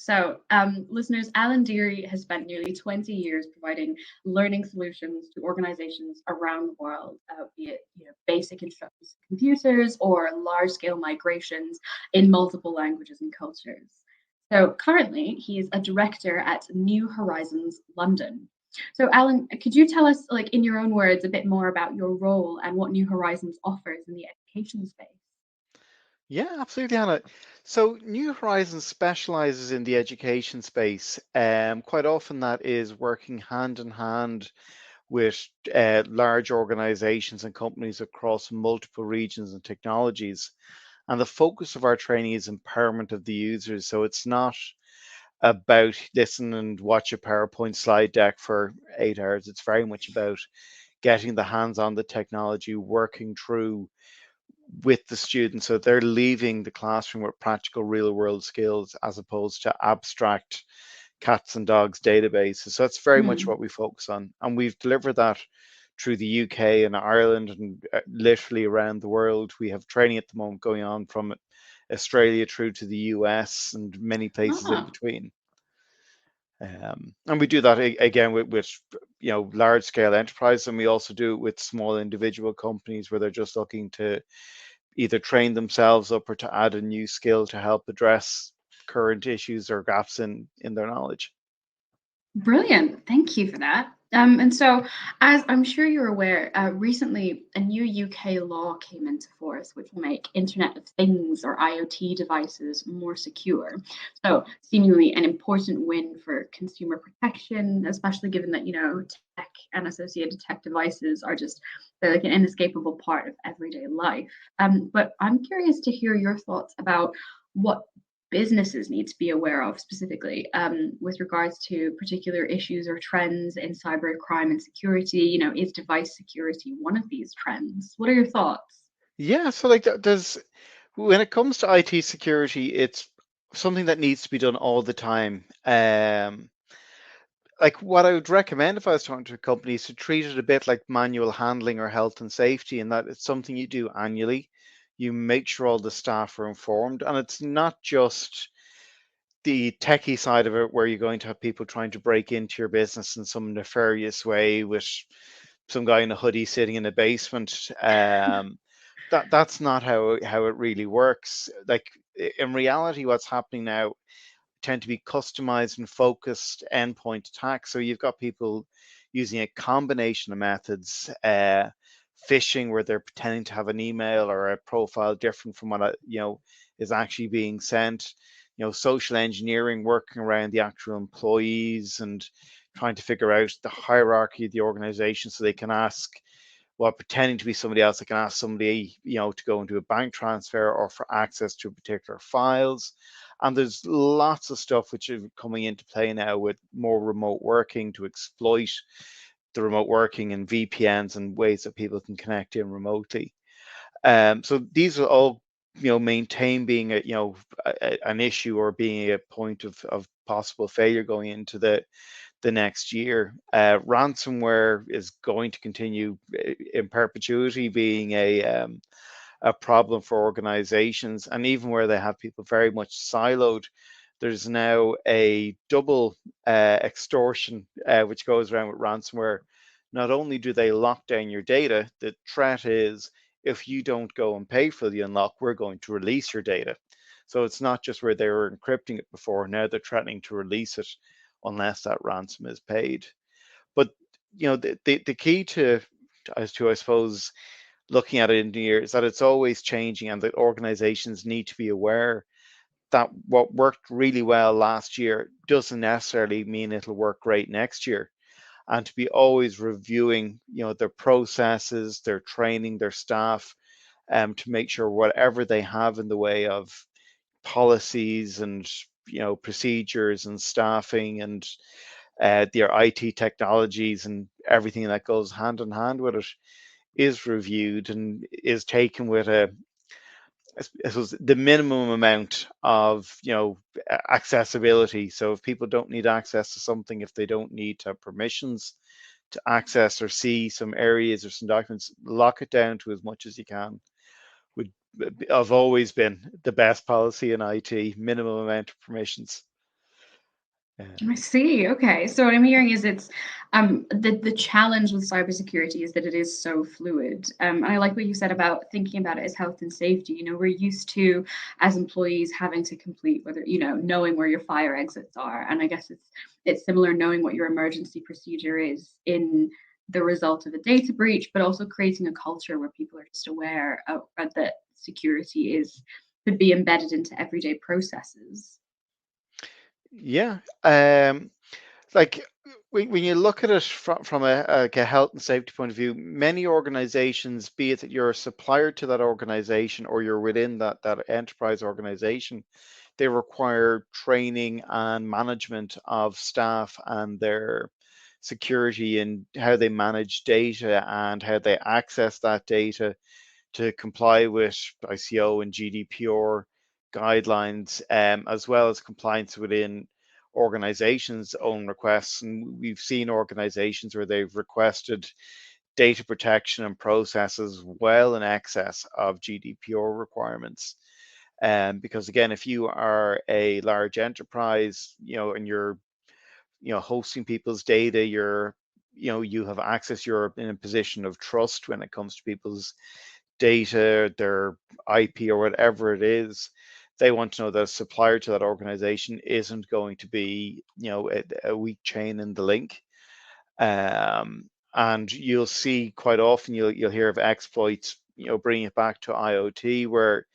So, listeners, Alan Deery has spent nearly 20 years providing learning solutions to organizations around the world, be it basic instructions to computers or large-scale migrations in multiple languages and cultures. So, currently, he is a director at New Horizons London. So, Alan, could you tell us, like in your own words, a bit more about your role and what New Horizons offers in the education space? Yeah, absolutely, Hannah. So New Horizons specializes in the education space. Quite often that is working hand in hand with large organizations and companies across multiple regions and technologies. And the focus of our training is empowerment of the users. So it's not about listen and watch a PowerPoint slide deck for 8 hours. It's very much about getting the hands on the technology, working through with the students so they're leaving the classroom with practical real world skills as opposed to abstract cats and dogs databases. So that's very much Hmm. what we focus on, and we've delivered that through the UK and Ireland and literally around the world. We have training at the moment going on from Australia through to the US and many places in Ah. between. And we do that again with large scale enterprise, and we also do it with small individual companies where they're just looking to either train themselves up or to add a new skill to help address current issues or gaps in their knowledge. Brilliant. Thank you for that. And so, as I'm sure you're aware, recently a new UK law came into force which will make Internet of Things or IoT devices more secure. So, seemingly an important win for consumer protection, especially given that, tech and associated tech devices are just they're like an inescapable part of everyday life. But I'm curious to hear your thoughts about what businesses need to be aware of specifically with regards to particular issues or trends in cyber crime and security? Is device security one of these trends? What are your thoughts? Yeah, so like there's when it comes to IT security, it's something that needs to be done all the time. Like what I would recommend if I was talking to a company is to treat it a bit like manual handling or health and safety, and that it's something you do annually. You make sure all the staff are informed, and it's not just the techie side of it where you're going to have people trying to break into your business in some nefarious way with some guy in a hoodie sitting in a basement. That's not how it really works. Like in reality, what's happening now tend to be customized and focused endpoint attacks. So you've got people using a combination of methods, phishing where they're pretending to have an email or a profile different from what is actually being sent. Social engineering, working around the actual employees and trying to figure out the hierarchy of the organization so they can ask while pretending to be somebody else. They can ask somebody, to go into a bank transfer or for access to particular files. And there's lots of stuff which is coming into play now with more remote working to exploit the remote working and VPNs and ways that people can connect in remotely. So these are all, maintain being an issue or being a point of possible failure going into the next year. Ransomware is going to continue in perpetuity being a problem for organizations, and even where they have people very much siloed, there's now a double extortion which goes around with ransomware. Not only do they lock down your data, the threat is if you don't go and pay for the unlock, we're going to release your data. So it's not just where they were encrypting it before, now they're threatening to release it unless that ransom is paid. But the key to I suppose looking at it in the year is that it's always changing, and that organizations need to be aware that what worked really well last year doesn't necessarily mean it'll work great next year, and to be always reviewing their processes, their training, their staff, to make sure whatever they have in the way of policies and procedures and staffing and their IT technologies and everything that goes hand in hand with it is reviewed and is taken with I suppose the minimum amount of accessibility. So if people don't need access to something, if they don't need to have permissions to access or see some areas or some documents, lock it down to as much as you can. Would have always been the best policy in IT, minimum amount of permissions. I Um, see. Okay. So what I'm hearing is it's the challenge with cybersecurity is that it is so fluid. And I like what you said about thinking about it as health and safety. You know, we're used to as employees having to complete whether, you know, knowing where your fire exits are. And I guess it's similar knowing what your emergency procedure is in the result of a data breach, but also creating a culture where people are just aware of that security is could be embedded into everyday processes. yeah. Like when you look at it from a health and safety point of view, many organizations, be it that you're a supplier to that organization or you're within that enterprise organization, they require training and management of staff and their security and how they manage data and how they access that data to comply with ICO and GDPR guidelines, as well as compliance within organizations' own requests. And we've seen organizations where they've requested data protection and processes well in excess of GDPR requirements. Because again, if you are a large enterprise, and you're, hosting people's data, you have access, you're in a position of trust when it comes to people's data, their IP, or whatever it is. They want to know that a supplier to that organization isn't going to be, a weak chain in the link. And you'll see quite often, you'll hear of exploits, bringing it back to IoT, where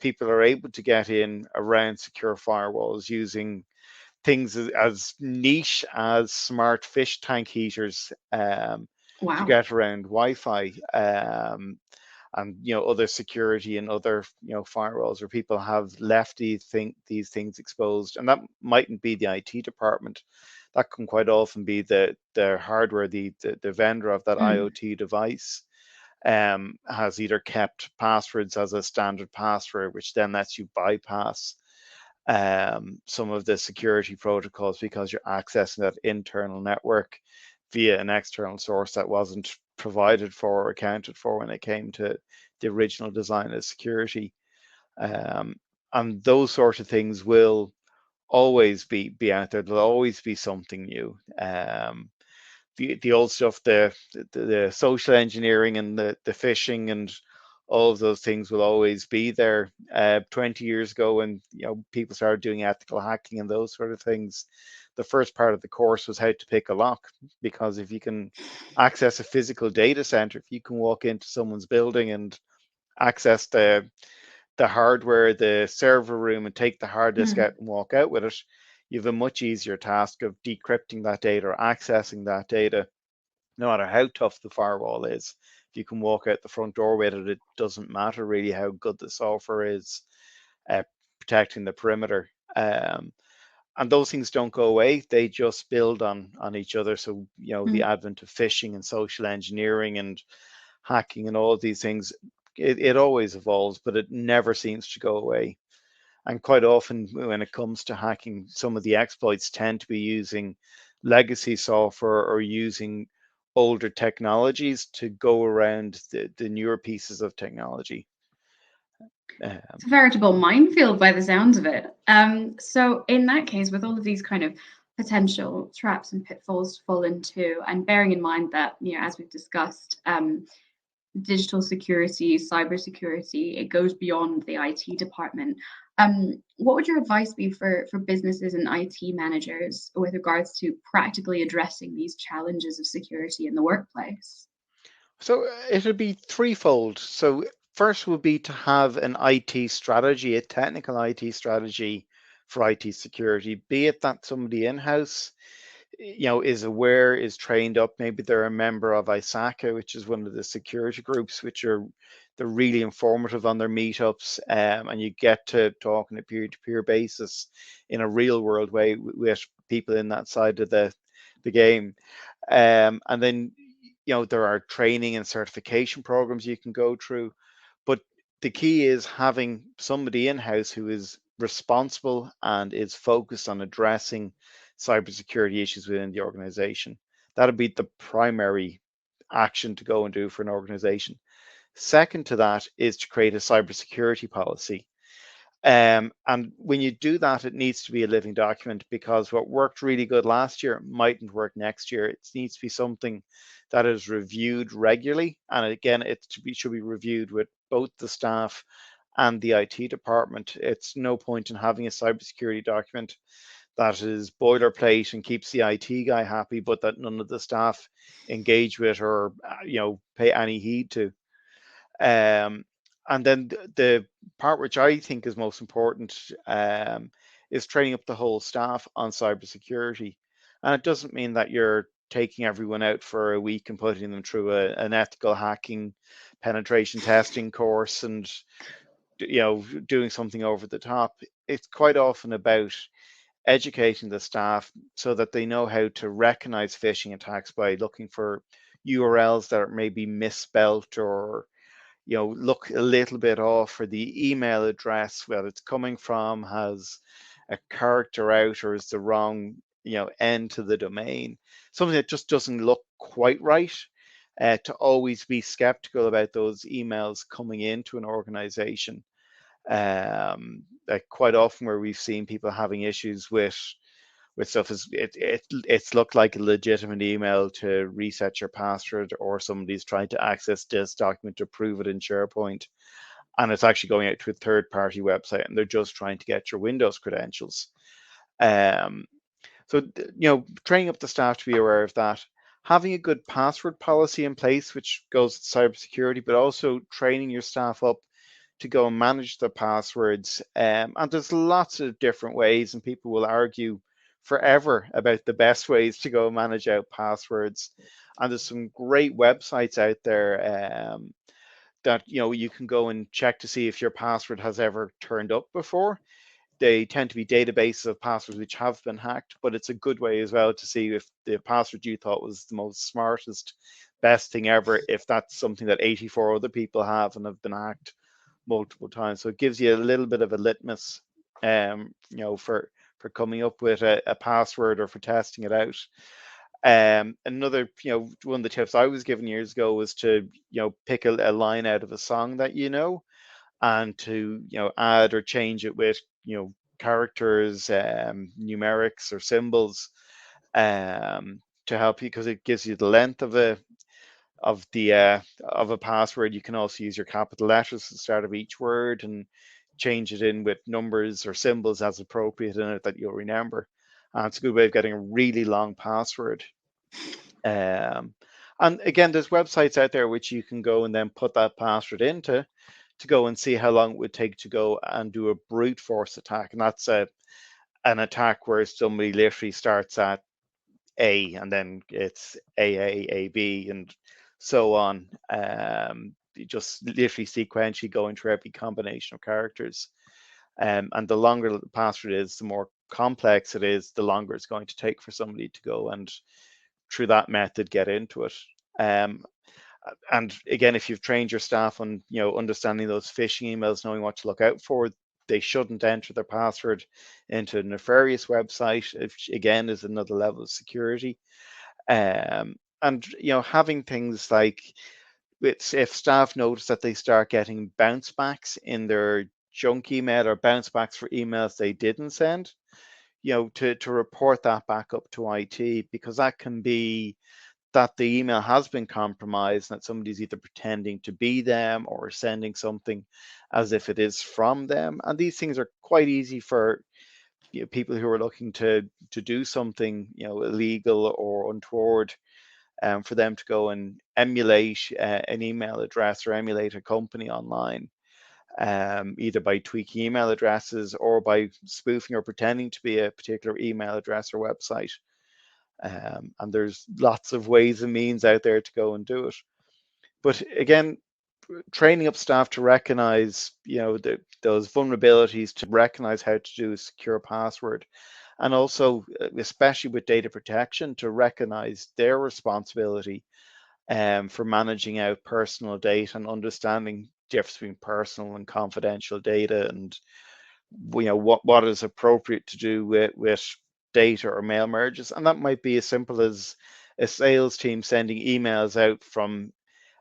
people are able to get in around secure firewalls using things as niche as smart fish tank heaters, to Wow. get around Wi-Fi, and other security and other firewalls, where people have left these things exposed, and that mightn't be the IT department. That can quite often be the hardware, the vendor of that Mm, IoT device, has either kept passwords as a standard password, which then lets you bypass some of the security protocols because you're accessing that internal network via an external source that wasn't provided for or accounted for when it came to the original design of security. Um, and those sort of things will always be out there. There'll always be something new. The old stuff, the social engineering and the phishing and all of those things will always be there. 20 years ago, when people started doing ethical hacking and those sort of things, the first part of the course was how to pick a lock, because if you can access a physical data center, if you can walk into someone's building and access the hardware, the server room, and take the hard disk mm, out and walk out with it, you have a much easier task of decrypting that data or accessing that data, no matter how tough the firewall is. If you can walk out the front door with it, it doesn't matter really how good the software is uh, protecting the perimeter. And those things don't go away; they just build on each other. So the mm. advent of phishing and social engineering and hacking and all of these things, it always evolves, but it never seems to go away. And quite often, when it comes to hacking, some of the exploits tend to be using legacy software or using older technologies to go around the newer pieces of technology. It's a Um, veritable minefield by the sounds of it. So in that case, with all of these kind of potential traps and pitfalls to fall into, and bearing in mind that, you know, as we've discussed, digital security, cybersecurity, it goes beyond the IT department. What would your advice be for businesses and IT managers with regards to practically addressing these challenges of security in the workplace? so it would be threefold. So first would be to have an IT strategy, a technical IT strategy for IT security, be it that somebody in-house is aware, is trained up. Maybe they're a member of ISACA, which is one of the security groups, which they're really informative on their meetups, and you get to talk on a peer-to-peer basis in a real world way with people in that side of the game. And then there are training and certification programs you can go through, but the key is having somebody in-house who is responsible and is focused on addressing cybersecurity issues within the organization. That'll be the primary action to go and do for an organization. Second to that is to create a cybersecurity policy. And when you do that, it needs to be a living document, because what worked really good last year mightn't work next year. It needs to be something that is reviewed regularly. And again, should be reviewed with both the staff and the IT department. It's no point in having a cybersecurity document that is boilerplate and keeps the IT guy happy, but that none of the staff engage with or pay any heed to. Um, and then the part which I think is most important is training up the whole staff on cybersecurity. And it doesn't mean that you're taking everyone out for a week and putting them through an ethical hacking penetration testing course and doing something over the top. It's quite often about educating the staff so that they know how to recognize phishing attacks by looking for URLs that are maybe misspelt, or look a little bit off, for the email address where it's coming from has a character out or is the wrong end to the domain, something that just doesn't look quite right. To always be skeptical about those emails coming into an organization. Like quite often where we've seen people having issues with stuff is it's looked like a legitimate email to reset your password, or somebody's trying to access this document to prove it in SharePoint, and it's actually going out to a third-party website, and they're just trying to get your Windows credentials. Um, so training up the staff to be aware of that, having a good password policy in place, which goes to cybersecurity, but also training your staff up to go and manage the passwords. And there's lots of different ways, and people will argue forever about the best ways to go manage out passwords. And there's some great websites out there that you can go and check to see if your password has ever turned up before. They tend to be databases of passwords which have been hacked, but it's a good way as well to see if the password you thought was the most smartest, best thing ever, if that's something that 84 other people have and have been hacked multiple times. So it gives you a little bit of a litmus, for coming up with a password or for testing it out. Another, one of the tips I was given years ago was to, pick a line out of a song that and to add or change it with characters, numerics or symbols, to help you, because it gives you the length of a password. You can also use your capital letters at the start of each word and change it in with numbers or symbols as appropriate in it that you'll remember. And it's a good way of getting a really long password. And again, there's websites out there which you can go and then put that password into to go and see how long it would take to go and do a brute force attack. And that's an attack where somebody literally starts at A and then it's A, and so on. You just literally sequentially going through every combination of characters. And the longer the password is, the more complex it is, the longer it's going to take for somebody to go and through that method get into it. Um, and again, if you've trained your staff on understanding those phishing emails, knowing what to look out for, they shouldn't enter their password into a nefarious website, which again is another level of security. And having things like, if staff notice that they start getting bounce backs in their junk email or bounce backs for emails they didn't send, to report that back up to IT, because that can be that the email has been compromised and that somebody's either pretending to be them or sending something as if it is from them. And these things are quite easy for people who are looking to do something illegal or untoward, for them to go and emulate an email address or emulate a company online, either by tweaking email addresses or by spoofing or pretending to be a particular email address or website. And there's lots of ways and means out there to go and do it. But again, training up staff to recognize, those vulnerabilities, to recognize how to do a secure password, and also, especially with data protection, to recognize their responsibility for managing out personal data and understanding the difference between personal and confidential data, and what is appropriate to do with data or mail merges. And that might be as simple as a sales team sending emails out from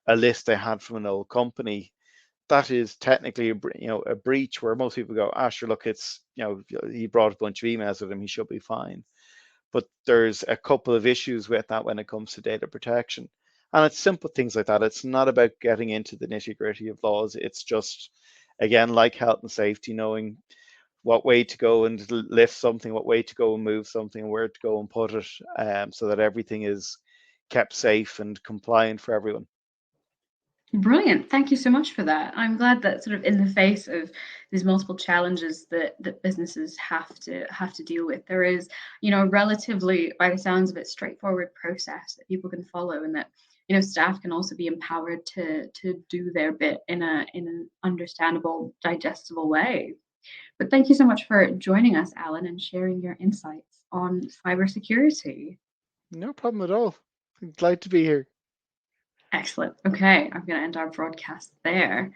a list they had from an old company that is technically a breach, where most people go, ah, sure, look, it's, he brought a bunch of emails with him, he should be fine. But there's a couple of issues with that when it comes to data protection. And it's simple things like that. It's not about getting into the nitty-gritty of laws. It's just, again, like health and safety, knowing what way to go and lift something, what way to go and move something, where to go and put it, so that everything is kept safe and compliant for everyone. Brilliant. Thank you so much for that. I'm glad that sort of in the face of these multiple challenges that businesses have to deal with, there is, relatively, by the sounds of it, straightforward process that people can follow, and that, staff can also be empowered to do their bit in an understandable, digestible way. But thank you so much for joining us, Alan, and sharing your insights on cybersecurity. No problem at all. I'm glad to be here. Excellent. Okay, I'm going to end our broadcast there.